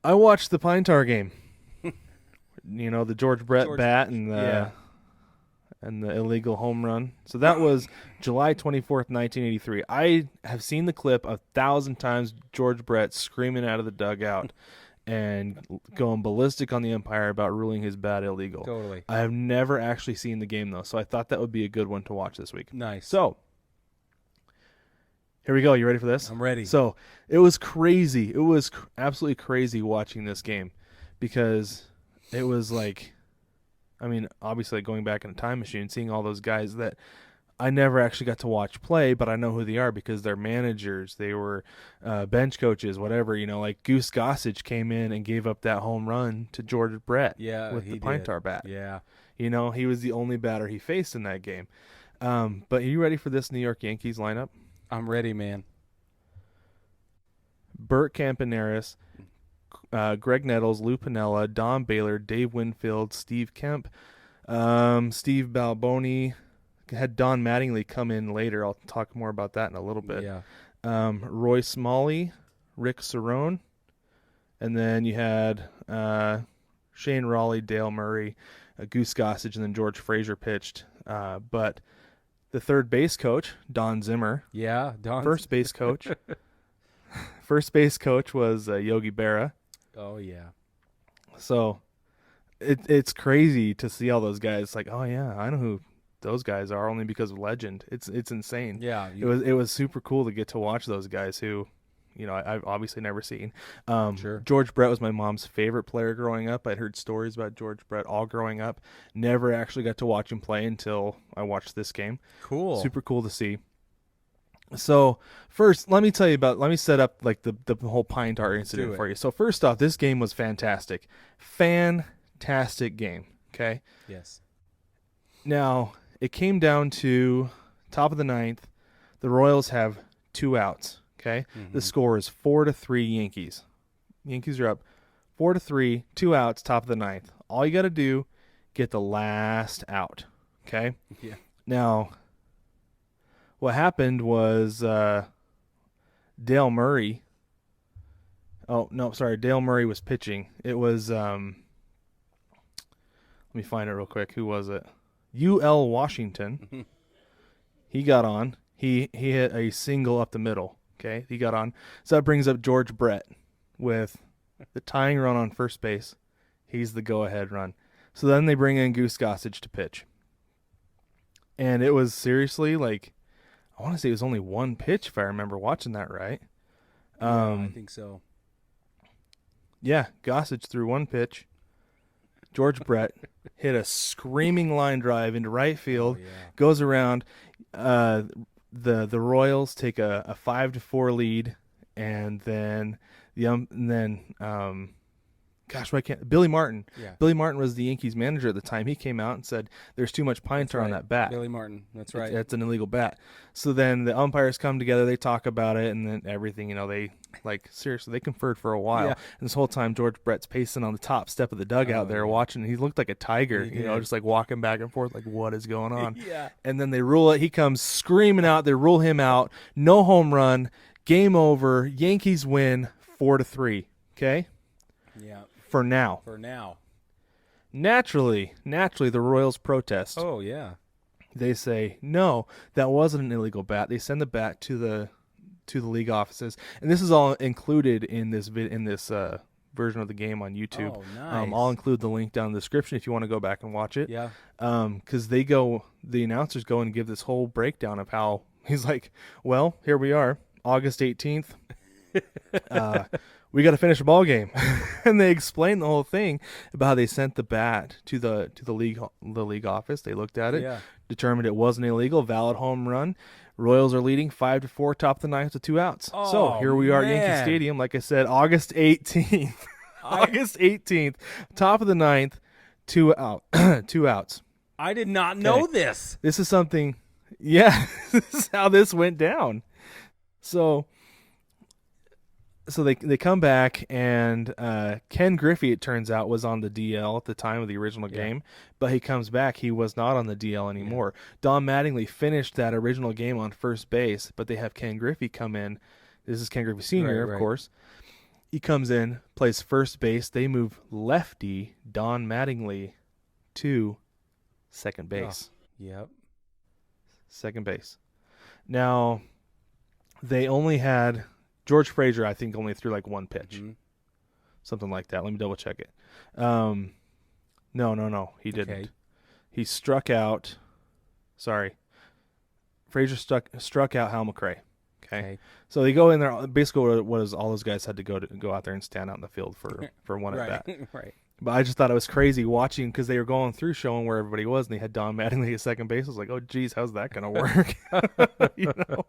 I watched the Pine Tar game. The George Brett bat and the illegal home run. So that was July 24th, 1983. I have seen the clip 1,000 times. George Brett screaming out of the dugout and going ballistic on the umpire about ruling his bat illegal. Totally. I have never actually seen the game, though, so I thought that would be a good one to watch this week. Nice. So, here we go. You ready for this? I'm ready. So, it was crazy. It was absolutely crazy watching this game because it was like, obviously going back in a time machine, seeing all those guys that I never actually got to watch play, but I know who they are because they're managers. They were bench coaches, whatever. Like Goose Gossage came in and gave up that home run to George Brett with the Pine Tar bat. Yeah. He was the only batter he faced in that game. But are you ready for this New York Yankees lineup? I'm ready, man. Bert Campaneris, Greg Nettles, Lou Piniella, Don Baylor, Dave Winfield, Steve Kemp, Steve Balboni. Had Don Mattingly come in later. I'll talk more about that in a little bit. Yeah. Roy Smalley, Rick Cerrone, and then you had Shane Raleigh, Dale Murray, Goose Gossage, and then George Frazier pitched. But the third base coach, Don Zimmer. Yeah, Don. First base coach. First base coach was Yogi Berra. Oh, yeah. So it's crazy to see all those guys. Like, oh, yeah, I know who those guys are only because of legend. It's insane. Yeah. It was super cool to get to watch those guys who, I've obviously never seen. Sure. George Brett was my mom's favorite player growing up. I'd heard stories about George Brett all growing up. Never actually got to watch him play until I watched this game. Cool. Super cool to see. So first, let me set up like the whole Pine Tar incident for you. So first off, this game was fantastic. Fantastic game. Okay. Yes. Now, it came down to top of the ninth. The Royals have 2 outs. Okay, The score is 4-3 Yankees. Yankees are up 4-3, 2 outs, top of the ninth. All you got to do, get the last out. Okay. Yeah. Now, what happened was Dale Murray. Oh no, sorry, Dale Murray was pitching. It was let me find it real quick. Who was it? U.L. Washington. He got on. He hit a single up the middle. Okay, he got on. So that brings up George Brett with the tying run on first base. He's the go-ahead run. So then they bring in Goose Gossage to pitch. And it was seriously like, I want to say it was only one pitch if I remember watching that right. I think so. Yeah, Gossage threw one pitch. George Brett hit a screaming line drive into right field, goes around. The Royals take a 5-4 lead, and then Billy Martin. Yeah. Billy Martin was the Yankees manager at the time. He came out and said, "There's too much pine tar on that bat." Billy Martin. That's right. That's an illegal bat. So then the umpires come together, they talk about it, and then everything. They seriously, they conferred for a while. Yeah. And this whole time, George Brett's pacing on the top step of the dugout watching. He looked like a tiger, just like walking back and forth, like what is going on? Yeah. And then they rule it. He comes screaming out. They rule him out. No home run. Game over. Yankees win 4-3. Okay. Yeah. For now. Naturally, the Royals protest. Oh yeah. They say no, that wasn't an illegal bat. They send the bat to the league offices, and this is all included in this version of the game on YouTube. Oh, nice. I'll include the link down in the description if you want to go back and watch it. Yeah. Because the announcers go and give this whole breakdown of how he's like, well, here we are, August 18th. We got to finish a ball game, and they explained the whole thing about how they sent the bat to the league office. They looked at it, determined it wasn't illegal, valid home run. Royals are leading 5-4, top of the ninth with 2 outs. Oh, so here we are at Yankee Stadium. Like I said, August 18th. August 18th, top of the ninth, 2 outs. I did not know this. This is something. Yeah, this is how this went down. So they come back, and Ken Griffey, it turns out, was on the DL at the time of the original game, but he comes back. He was not on the DL anymore. Don Mattingly finished that original game on first base, but they have Ken Griffey come in. This is Ken Griffey Sr., of course. He comes in, plays first base. They move lefty Don Mattingly to second base. Yep. Second base. Now, they only had George Frazier, I think, only threw like one pitch. Mm-hmm. Something like that. Let me double check it. No. He didn't. Okay. He struck out. Sorry. Frazier struck out Hal McRae. Okay. So they go in there. Basically, what is all those guys had to go out there and stand out in the field for one at bat. Right. But I just thought it was crazy watching because they were going through showing where everybody was, and they had Don Mattingly at second base. I was like, oh, geez, how's that going to work? You know.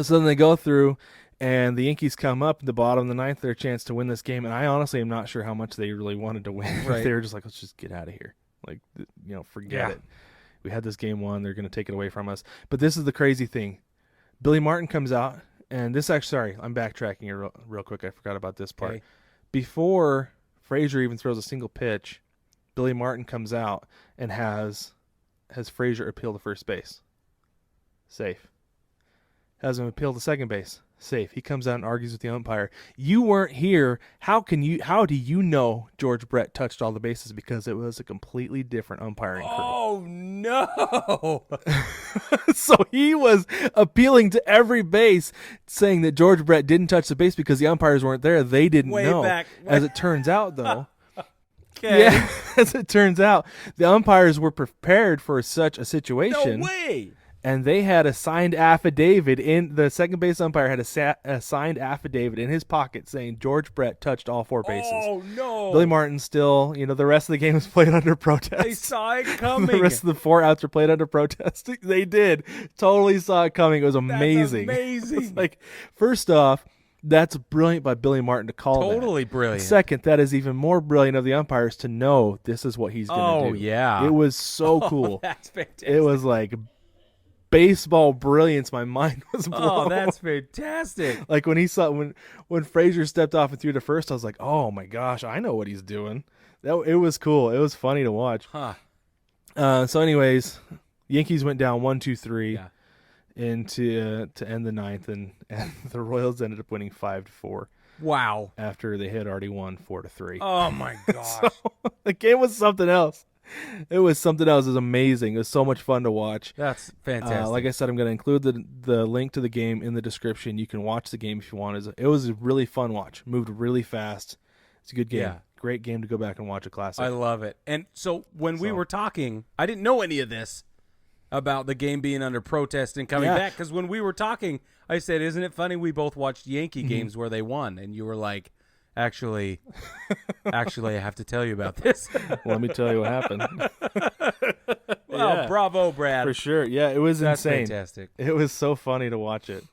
So then they go through, and the Yankees come up at the bottom of the ninth, their chance to win this game. And I honestly am not sure how much they really wanted to win. Right. They were just like, let's just get out of here. Like, forget it. We had this game won. They're going to take it away from us. But this is the crazy thing. Billy Martin comes out, and this actually, sorry, I'm backtracking here real quick. I forgot about this part. Okay. Before Frazier even throws a single pitch, Billy Martin comes out and has Frazier appeal to first base. Safe. Has him appeal to second base. Safe. He comes out and argues with the umpire. You weren't here. How do you know George Brett touched all the bases? Because it was a completely different umpiring crew. Oh, no. So he was appealing to every base, saying that George Brett didn't touch the base because the umpires weren't there. They didn't know. As it turns out, though. Okay. Yeah, as it turns out, the umpires were prepared for such a situation. No way. And they had a signed affidavit the second base umpire had a signed affidavit in his pocket saying George Brett touched all four bases. Oh, no. Billy Martin still, the rest of the game was played under protest. They saw it coming. The rest of the 4 outs were played under protest. They did. Totally saw it coming. It was amazing. That's amazing. It's like, first off, that's brilliant by Billy Martin to call that. Totally brilliant. Second, that is even more brilliant of the umpires to know this is what he's going to do. Oh, yeah. It was so cool. That's fantastic. It was like baseball brilliance. My mind was blown. Oh, that's fantastic. Like when he saw when Frazier stepped off and threw to first, I was like, oh my gosh, I know what he's doing. It was cool. It was funny to watch. Huh. So anyways, Yankees went down 1-2-3 Yeah. into to end the ninth, and the Royals ended up winning 5-4 Wow. after they had already won 4-3. Oh, my gosh. So, the game was something else. It was something else. It was amazing. It was so much fun to watch. That's fantastic. Like I said, I'm going to include the link to the game in the description. You can watch the game if you want. It was a really fun watch. Moved really fast. It's a good game. Yeah. Great game to go back and watch a classic. I love it. And so when we were talking, I didn't know any of this about the game being under protest and coming back. Because when we were talking, I said, isn't it funny we both watched Yankee games where they won? And you were like, actually, I have to tell you about this. Let me tell you what happened. Well, bravo, Brad. For sure. Yeah, it was That's insane. fantastic. It was so funny to watch it.